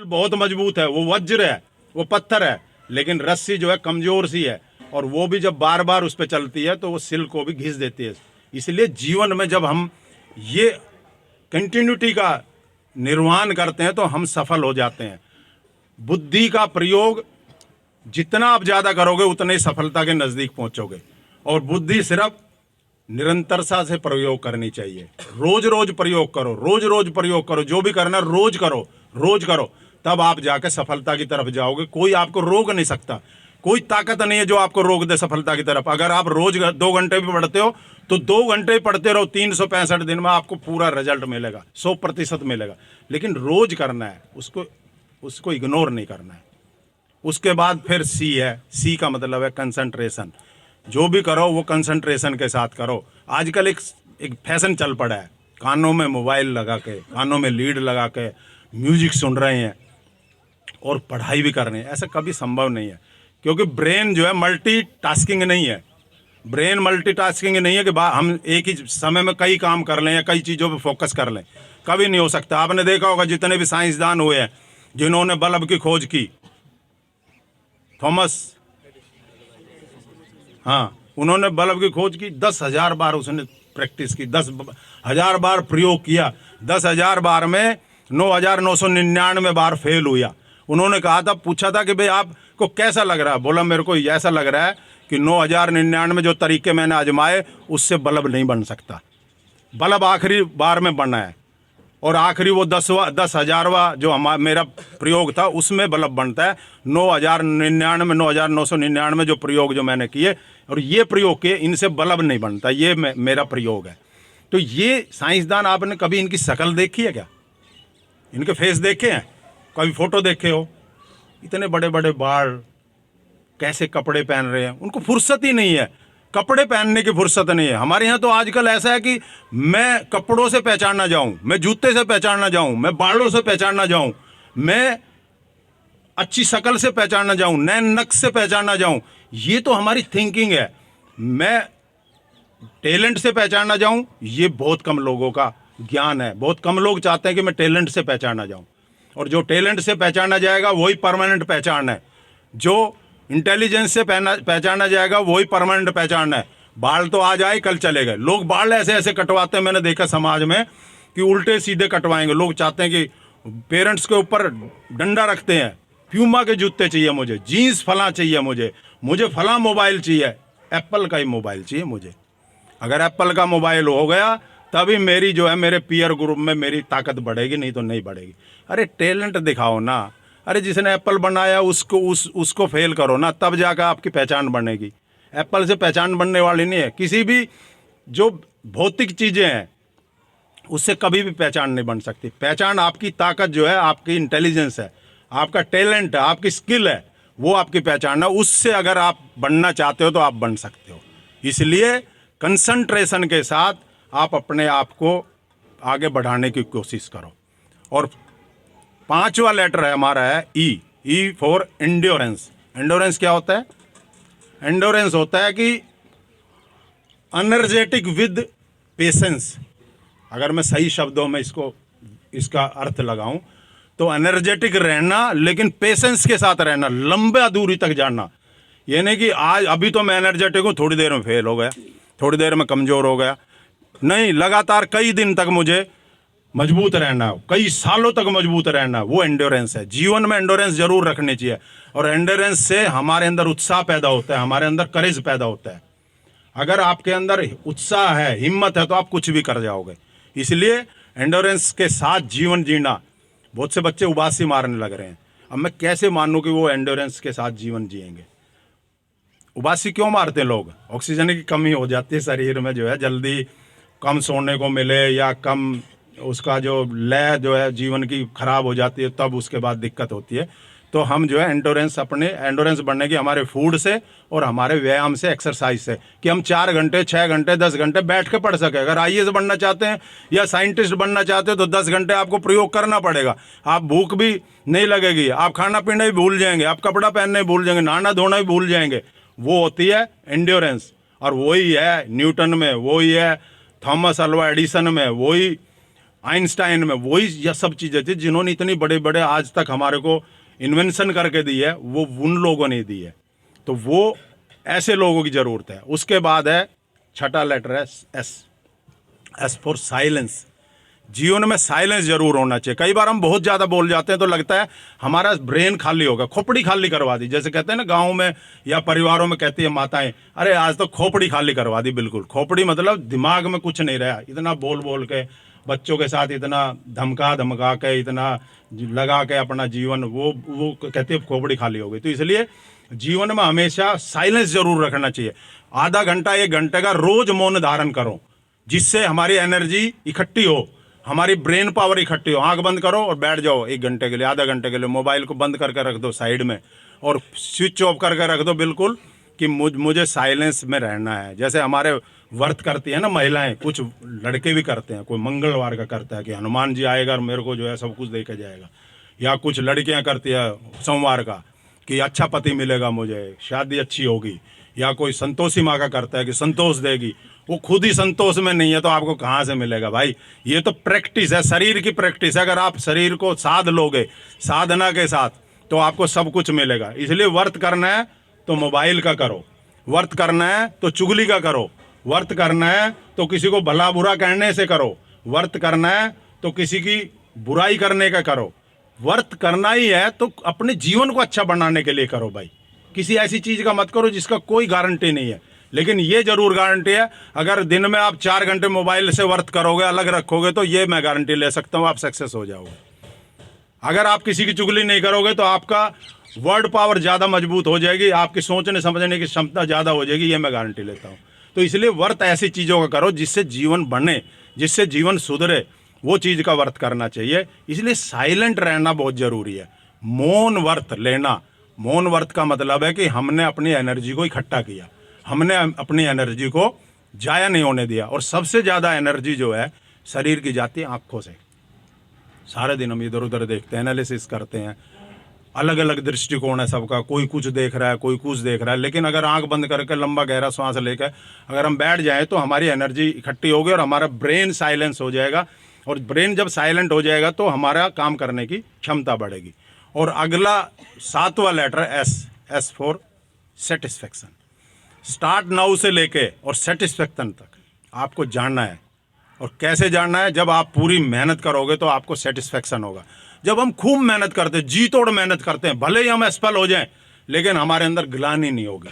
बहुत मजबूत है, वो वज्र है, वो पत्थर है, लेकिन रस्सी जो है कमजोर सी है, और वो भी जब बार बार उस पर चलती है तो वो सिल को भी घिस देती है। इसलिए जीवन में जब हम ये कंटिन्यूटी का निर्वहन करते हैं तो हम सफल हो जाते हैं। बुद्धि का प्रयोग जितना आप ज़्यादा करोगे उतने ही सफलता के नज़दीक पहुंचोगे। और बुद्धि सिर्फ निरंतरता से प्रयोग करनी चाहिए। रोज रोज प्रयोग करो, रोज रोज प्रयोग करो, जो भी करना रोज करो, रोज करो, तब आप जाके सफलता की तरफ जाओगे। कोई आपको रोक नहीं सकता, कोई ताकत नहीं है जो आपको रोक दे सफलता की तरफ। अगर आप रोज 2 घंटे भी पढ़ते हो तो 2 घंटे पढ़ते रहो, 365 दिन में आपको पूरा रिजल्ट मिलेगा, 100% मिलेगा। लेकिन रोज करना है, उसको इग्नोर नहीं करना है। उसके बाद फिर सी है, सी का मतलब है कंसंट्रेशन। जो भी करो वो कंसंट्रेशन के साथ करो। आजकल एक फैशन चल पड़ा है, कानों में मोबाइल लगा के, कानों में लीड लगा के म्यूजिक सुन रहे हैं और पढ़ाई भी कर रहे हैं। ऐसा कभी संभव नहीं है, क्योंकि ब्रेन जो है मल्टीटास्किंग नहीं है। ब्रेन मल्टीटास्किंग नहीं है कि हम एक ही समय में कई काम कर लें या कई चीज़ों पे फोकस कर लें, कभी नहीं हो सकता। आपने देखा होगा जितने भी साइंसदान हुए हैं जिन्होंने बल्ब की खोज की, थॉमस, हाँ, उन्होंने बल्ब की खोज की, 10,000 बार उसने प्रैक्टिस की, 10,000 बार प्रयोग किया, 10,000 बार में 9,999 बार फेल हुआ। उन्होंने कहा था, पूछा था कि भाई आपको कैसा लग रहा है? बोला मेरे को ऐसा लग रहा है कि 9,099 जो तरीके मैंने आजमाए उससे बल्ब नहीं बन सकता। बल्ब आखिरी बार में बना है, और आखिरी वो 10,000वां जो मेरा प्रयोग था उसमें बल्ब बनता है। 9,999 जो प्रयोग जो मैंने किए और ये प्रयोग किए, इनसे बल्ब नहीं बनता। ये मेरा प्रयोग है। तो ये साइंसदान, आपने कभी इनकी शक्ल देखी है क्या? इनके फेस देखे हैं? कभी फोटो देखे हो? इतने बड़े बड़े बाल, कैसे कपड़े पहन रहे हैं, उनको फुर्सत ही नहीं है, कपड़े पहनने की फुर्सत नहीं है। हमारे यहाँ तो आजकल ऐसा है कि मैं कपड़ों से पहचान ना जाऊं, मैं जूते से पहचान ना जाऊं, मैं बालों से पहचान ना जाऊं, मैं अच्छी शक्ल से पहचान ना जाऊं, नए नक्श से पहचान ना जाऊं। ये तो हमारी थिंकिंग है। मैं टैलेंट से पहचान ना जाऊं, ये बहुत कम लोगों का ज्ञान है। बहुत कम लोग चाहते हैं कि मैं टैलेंट से पहचाना जाऊं, और जो टैलेंट से पहचाना जाएगा वही परमानेंट पहचान है। जो इंटेलिजेंस से पहचाना जाएगा वही परमानेंट पहचान है। बाल तो आज आए कल चले गए। लोग बाल ऐसे ऐसे कटवाते हैं, मैंने देखा समाज में कि उल्टे सीधे कटवाएंगे। लोग चाहते हैं कि पेरेंट्स के ऊपर डंडा रखते हैं, प्यूमा के जूते चाहिए मुझे, जीन्स फला चाहिए मुझे फला मोबाइल चाहिए, एप्पल का ही मोबाइल चाहिए मुझे। अगर एप्पल का मोबाइल हो गया तभी मेरी जो है मेरे पीयर ग्रुप में मेरी ताकत बढ़ेगी, नहीं तो नहीं बढ़ेगी। अरे टैलेंट दिखाओ ना। अरे जिसने एप्पल बनाया उसको फेल करो ना, तब जाकर आपकी पहचान बनेगी। एप्पल से पहचान बनने वाली नहीं है। किसी भी जो भौतिक चीज़ें हैं उससे कभी भी पहचान नहीं बन सकती। पहचान आपकी ताकत जो है, आपकी इंटेलिजेंस है, आपका टैलेंट है, आपकी स्किल है, वो आपकी पहचान है। उससे अगर आप बनना चाहते हो तो आप बन सकते हो। इसलिए कंसंट्रेशन के साथ आप अपने आप को आगे बढ़ाने की कोशिश करो। और 5वां लेटर है हमारा है ई फॉर एंड्योरेंस। एंड्योरेंस क्या होता है? एंड्योरेंस होता है कि एनर्जेटिक विद पेशेंस। अगर मैं सही शब्दों में इसका अर्थ लगाऊं तो एनर्जेटिक रहना, लेकिन पेशेंस के साथ रहना, लंबे दूरी तक जाना। ये नहीं कि आज अभी तो मैं एनर्जेटिक हूँ, थोड़ी देर में फेल हो गया, थोड़ी देर में कमज़ोर हो गया। नहीं, लगातार कई दिन तक मुझे मजबूत रहना, कई सालों तक मजबूत रहना, वो एंड्योरेंस है। जीवन में एंड्योरेंस जरूर रखनी चाहिए, और एंड्योरेंस से हमारे अंदर उत्साह पैदा होता है, हमारे अंदर करेज पैदा होता है। अगर आपके अंदर उत्साह है, हिम्मत है, तो आप कुछ भी कर जाओगे। इसलिए एंड्योरेंस के साथ जीवन जीना। बहुत से बच्चे उबासी मारने लग रहे हैं। अब मैं कैसे मानूं कि वो एंड्योरेंस के साथ जीवन जिएंगे? उबासी क्यों मारते हैं लोग? ऑक्सीजन की कमी हो जाती है शरीर में, जो है जल्दी कम सोने को मिले या कम उसका जो लय जो है जीवन की खराब हो जाती है, तब उसके बाद दिक्कत होती है। तो हम जो है एंडोरेंस बढ़ने की हमारे फूड से और हमारे व्यायाम से, एक्सरसाइज से, कि हम 4 घंटे 6 घंटे 10 घंटे बैठ के पढ़ सके। अगर आईएएस बनना चाहते हैं या साइंटिस्ट बनना चाहते हैं तो 10 घंटे आपको प्रयोग करना पड़ेगा। आप भूख भी नहीं लगेगी, आप खाना पीना भी भूल जाएंगे, आप कपड़ा पहनने भी भूल जाएंगे, नहाना धोना भी भूल जाएंगे। वो होती है एंड्योरेंस। और वही है न्यूटन में, वही है थॉमस अल्वा एडिसन में, वही आइंस्टाइन में वही यह सब चीज़ें थी जिन्होंने इतनी बड़े बड़े आज तक हमारे को इन्वेंशन करके दी है, वो उन लोगों ने दी है। तो वो ऐसे लोगों की ज़रूरत है। उसके बाद है छठा लेटर है एस, एस फॉर साइलेंस। जीवन में साइलेंस जरूर होना चाहिए। कई बार हम बहुत ज़्यादा बोल जाते हैं तो लगता है हमारा ब्रेन खाली होगा, खोपड़ी खाली करवा दी। जैसे कहते हैं ना गाँव में या परिवारों में कहती है माताएं, अरे आज तो खोपड़ी खाली करवा दी। बिल्कुल खोपड़ी मतलब दिमाग में कुछ नहीं रहा, इतना बोल बोल के बच्चों के साथ इतना धमका धमका के इतना लगा के अपना जीवन वो कहती है खोपड़ी खाली हो गई। तो इसलिए जीवन में हमेशा साइलेंस जरूर रखना चाहिए। आधा घंटा 1 घंटे का रोज मौन धारण करो, जिससे हमारी एनर्जी इकट्ठी हो, हमारी ब्रेन पावर इकट्ठी हो। आंख बंद करो और बैठ जाओ 1 घंटे के लिए, आधा घंटे के लिए। मोबाइल को बंद करके रख दो साइड में और स्विच ऑफ करके रख दो बिल्कुल, कि मुझे साइलेंस में रहना है। जैसे हमारे व्रत करती है ना महिलाएं, कुछ लड़के भी करते हैं, कोई मंगलवार का करता है कि हनुमान जी आएगा और मेरे को जो है सब कुछ दे के जाएगा, या कुछ लड़कियां करती है सोमवार का कि अच्छा पति मिलेगा मुझे, शादी अच्छी होगी, या कोई संतोषी माँ का करता है कि संतोष देगी। वो खुद ही संतोष में नहीं है तो आपको कहाँ से मिलेगा भाई। ये तो प्रैक्टिस है, शरीर की प्रैक्टिस है। अगर आप शरीर को साध लोगे साधना के साथ तो आपको सब कुछ मिलेगा। इसलिए व्रत करना है तो मोबाइल का करो, व्रत करना है तो चुगली का करो, व्रत करना है तो किसी को भला बुरा कहने से करो, व्रत करना है तो किसी की बुराई करने का करो। व्रत करना ही है तो अपने जीवन को अच्छा बनाने के लिए करो भाई। किसी ऐसी चीज़ का मत करो जिसका कोई गारंटी नहीं है। लेकिन ये जरूर गारंटी है, अगर दिन में आप 4 घंटे मोबाइल से व्रत करोगे, अलग रखोगे, तो ये मैं गारंटी ले सकता हूँ आप सक्सेस हो जाओगे। अगर आप किसी की चुगली नहीं करोगे तो आपका वर्ड पावर ज़्यादा मजबूत हो जाएगी, आपकी सोचने समझने की क्षमता ज़्यादा हो जाएगी, ये मैं गारंटी लेता हूँ। तो इसलिए व्रत ऐसी चीज़ों का करो जिससे जीवन बने, जिससे जीवन सुधरे, वो चीज़ का व्रत करना चाहिए। इसलिए साइलेंट रहना बहुत ज़रूरी है। मौन व्रत लेना, मौन व्रत का मतलब है कि हमने अपनी एनर्जी को इकट्ठा किया, हमने अपनी एनर्जी को जाया नहीं होने दिया। और सबसे ज़्यादा एनर्जी जो है शरीर की जाती है आँखों से। सारे दिन हम इधर उधर देखते हैं, एनालिसिस करते हैं, अलग अलग दृष्टिकोण है सबका, कोई कुछ देख रहा है, कोई कुछ देख रहा है। लेकिन अगर आंख बंद करके लंबा गहरा सांस लेकर अगर हम बैठ जाएं तो हमारी एनर्जी इकट्ठी होगी और हमारा ब्रेन साइलेंस हो जाएगा। और ब्रेन जब साइलेंट हो जाएगा तो हमारा काम करने की क्षमता बढ़ेगी। और अगला 7वां letter S, S for satisfaction. Start now से लेके और सेटिस्फेक्शन तक आपको जानना है। और कैसे जानना है? जब आप पूरी मेहनत करोगे तो आपको सेटिस्फेक्शन होगा। जब हम खूब मेहनत करते हैं, जी तोड़ मेहनत करते हैं, भले ही हम असफल हो जाएं, लेकिन हमारे अंदर ग्लानि नहीं होगी,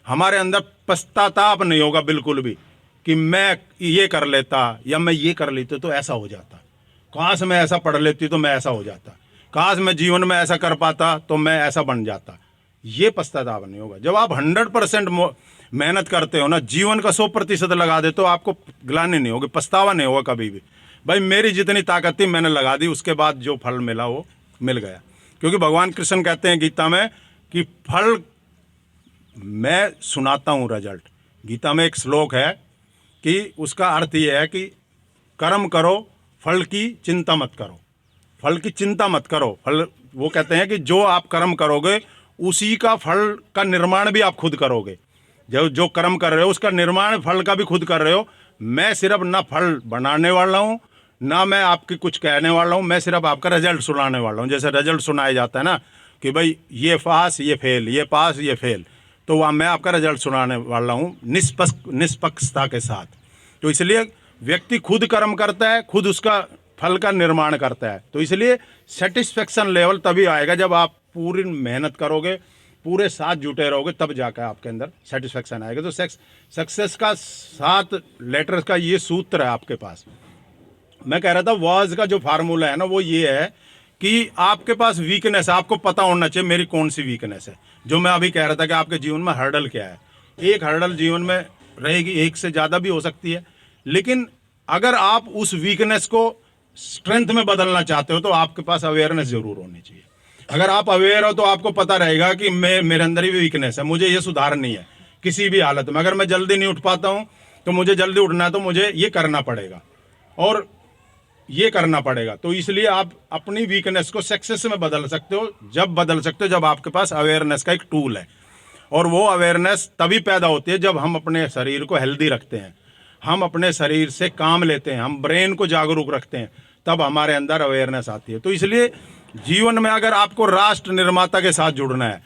हमारे अंदर पश्चाताप नहीं होगा बिल्कुल भी कि मैं ये कर लेता या मैं ये कर लेती तो ऐसा हो जाता, काश मैं ऐसा पढ़ लेती तो मैं ऐसा हो जाता, काश मैं जीवन में ऐसा कर पाता तो मैं ऐसा बन जाता। ये पश्चाताप नहीं होगा। जब आप 100% मेहनत करते हो ना, जीवन का 100% लगा दे तो आपको ग्लानि नहीं होगी, पछतावा नहीं होगा कभी भी। भाई मेरी जितनी ताकत थी मैंने लगा दी, उसके बाद जो फल मिला वो मिल गया। क्योंकि भगवान कृष्ण कहते हैं गीता में कि फल मैं सुनाता हूँ रिजल्ट। गीता में एक श्लोक है कि उसका अर्थ ये है कि कर्म करो, फल की चिंता मत करो, फल की चिंता मत करो। फल, वो कहते हैं कि जो आप कर्म करोगे उसी का फल का निर्माण भी आप खुद करोगे। जो कर्म कर रहे हो उसका निर्माण फल का भी खुद कर रहे हो। मैं सिर्फ ना फल बनाने वाला हूँ, ना मैं आपकी कुछ कहने वाला हूँ, मैं सिर्फ आपका रिजल्ट सुनाने वाला हूँ। जैसे रिजल्ट सुनाया जाता है ना कि भाई ये पास ये फेल, ये पास ये फेल, तो वहाँ मैं आपका रिजल्ट सुनाने वाला हूँ निष्पक्षता के साथ। तो इसलिए व्यक्ति खुद कर्म करता है, खुद उसका फल का निर्माण करता है। तो इसलिए सेटिस्फेक्शन लेवल तभी आएगा जब आप पूरी मेहनत करोगे, पूरे साथ जुटे रहोगे, तब जाकर आपके अंदर सेटिस्फेक्शन आएगा। तो सक्सेस का 7 लेटर्स का ये सूत्र है आपके पास। मैं कह रहा था वॉज का जो फार्मूला है ना वो ये है कि आपके पास वीकनेस है, आपको पता होना चाहिए मेरी कौन सी वीकनेस है। जो मैं अभी कह रहा था कि आपके जीवन में हर्डल क्या है। एक हर्डल जीवन में रहेगी, एक से ज़्यादा भी हो सकती है, लेकिन अगर आप उस वीकनेस को स्ट्रेंथ में बदलना चाहते हो तो आपके पास अवेयरनेस जरूर होनी चाहिए। अगर आप अवेयर हो तो आपको पता रहेगा कि मेरे अंदर ही वीकनेस है, मुझे ये सुधारनी है किसी भी हालत में। अगर मैं जल्दी नहीं उठ पाता हूँ तो मुझे जल्दी उठना है, तो मुझे ये करना पड़ेगा और ये करना पड़ेगा। तो इसलिए आप अपनी वीकनेस को सक्सेस में बदल सकते हो। जब बदल सकते हो जब आपके पास अवेयरनेस का एक टूल है। और वो अवेयरनेस तभी पैदा होती है जब हम अपने शरीर को हेल्दी रखते हैं, हम अपने शरीर से काम लेते हैं, हम ब्रेन को जागरूक रखते हैं, तब हमारे अंदर अवेयरनेस आती है। तो इसलिए जीवन में अगर आपको राष्ट्र निर्माता के साथ जुड़ना है